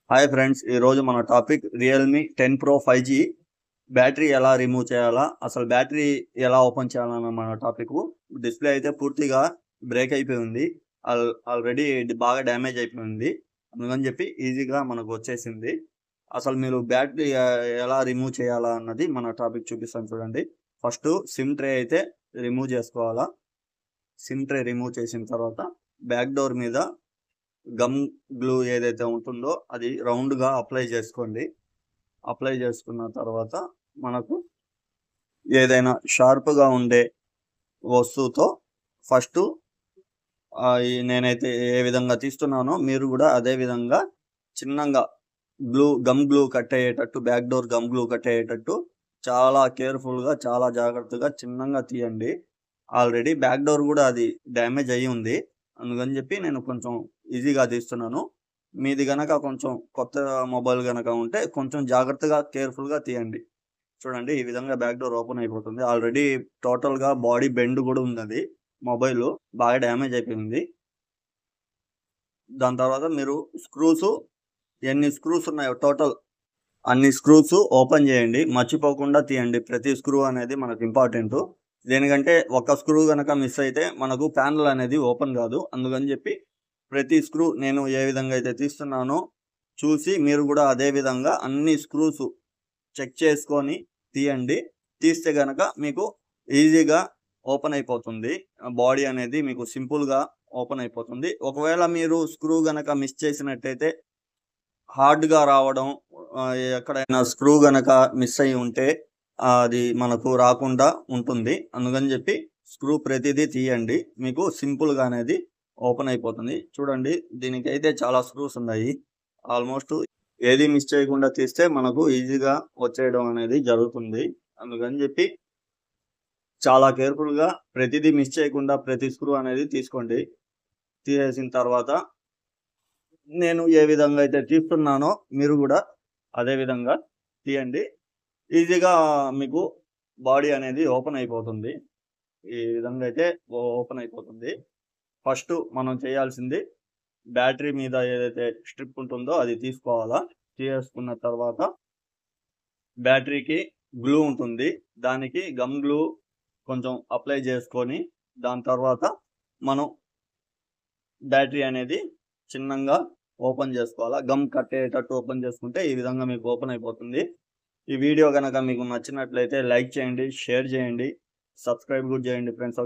Hi friends, ఈరోజు మన topic Realme 10 Pro 5G battery ఎలా రిమూవ్ చేయాలా, అసలు బ్యాటరీ ఎలా ఓపెన్ చేయాలన్న మన టాపిక్. డిస్ప్లే అయితే పూర్తిగా బ్రేక్ అయిపోయి ఉంది, ఆల్రెడీ బాగా డ్యామేజ్ అయిపోయింది. అందుకని చెప్పి ఈజీగా మనకు వచ్చేసింది. అసలు మీరు బ్యాటరీ ఎలా రిమూవ్ చేయాలా అన్నది మన టాపిక్ చూపిస్తాను చూడండి. ఫస్ట్ సిమ్ ట్రే అయితే రిమూవ్ చేసుకోవాలా. సిమ్ ట్రే రిమూవ్ చేసిన తర్వాత బ్యాక్ డోర్ మీద గమ్ గ్లూ ఏదైతే ఉంటుందో అది రౌండ్గా అప్లై చేసుకోండి. అప్లై చేసుకున్న తర్వాత మనకు ఏదైనా షార్ప్గా ఉండే వస్తువుతో ఫస్ట్ నేనైతే ఏ విధంగా తీస్తున్నానో మీరు కూడా అదే విధంగా చిన్నగా గమ్ గ్లూ కట్ అయ్యేటట్టు, back door gum glue cut అయ్యేటట్టు చాలా కేర్ఫుల్గా, చాలా జాగ్రత్తగా చిన్నగా తీయండి. ఆల్రెడీ బ్యాక్ డోర్ కూడా అది డ్యామేజ్ అయ్యి ఉంది, అందుకని చెప్పి నేను కొంచెం ఈజీగా తీస్తున్నాను. మీది గనక కొంచెం కొత్త మొబైల్ గనక ఉంటే కొంచెం జాగ్రత్తగా కేర్ఫుల్గా తీయండి. చూడండి, ఈ విధంగా బ్యాక్ డోర్ ఓపెన్ అయిపోతుంది. ఆల్రెడీ టోటల్గా బాడీ బెండ్ కూడా ఉంది, అది మొబైల్ బాగా డ్యామేజ్ అయిపోయింది. దాని తర్వాత మీరు స్క్రూస్, ఎన్ని స్క్రూస్ ఉన్నాయో టోటల్ అన్ని స్క్రూస్ ఓపెన్ చేయండి. మర్చిపోకుండా తీయండి. ప్రతి స్క్రూ అనేది మనకు ఇంపార్టెంట్. దేనికంటే ఒక స్క్రూ కనుక మిస్ అయితే మనకు ప్యానల్ అనేది ఓపెన్ కాదు. అందుకని చెప్పి ప్రతి స్క్రూ నేను ఏ విధంగా అయితే తీస్తున్నానో చూసి మీరు కూడా అదే విధంగా అన్ని స్క్రూస్ చెక్ చేసుకొని తీయండి. తీస్తే కనుక మీకు ఈజీగా ఓపెన్ అయిపోతుంది. బాడీ అనేది మీకు సింపుల్గా ఓపెన్ అయిపోతుంది. ఒకవేళ మీరు స్క్రూ గనక మిస్ చేసినట్టయితే హార్డ్గా రావడం, ఎక్కడైనా స్క్రూ గనక మిస్ అయి ఉంటే అది మనకు రాకుండా ఉంటుంది. అందుకని చెప్పి స్క్రూ ప్రతిదీ తీయండి, మీకు సింపుల్గా అనేది ఓపెన్ అయిపోతుంది. చూడండి, దీనికి అయితే చాలా స్క్రూస్ ఉన్నాయి. ఆల్మోస్ట్ ఏది మిస్ చేయకుండా తీస్తే మనకు ఈజీగా వచ్చేయడం అనేది జరుగుతుంది. అందుకని చెప్పి చాలా కేర్ఫుల్గా ప్రతిదీ మిస్ చేయకుండా ప్రతి స్క్రూ అనేది తీసుకోండి. తీసేసిన తర్వాత నేను ఏ విధంగా అయితే తీస్తున్నానో మీరు కూడా అదే విధంగా తీయండి. ఈజీగా మీకు బాడీ అనేది ఓపెన్ అయిపోతుంది. ఈ విధంగా అయితే ఓపెన్ అయిపోతుంది. ఫస్ట్ మనం చేయాల్సింది బ్యాటరీ మీద ఏదైతే స్ట్రిప్ ఉంటుందో అది తీసుకోవాలా. తీసుకున్న తర్వాత బ్యాటరీకి గ్లూ ఉంటుంది, దానికి గమ్ గ్లూ కొంచెం అప్లై చేసుకొని దాని తర్వాత మనం బ్యాటరీ అనేది చిన్నగా ఓపెన్ చేసుకోవాలా. గమ్ కట్టేటట్టు ఓపెన్ చేసుకుంటే ఈ విధంగా మీకు ఓపెన్ అయిపోతుంది. ఈ వీడియో కనుక మీకు నచ్చినట్లయితే లైక్ చేయండి, షేర్ చేయండి, సబ్స్క్రైబ్ కూడా చేయండి ఫ్రెండ్స్.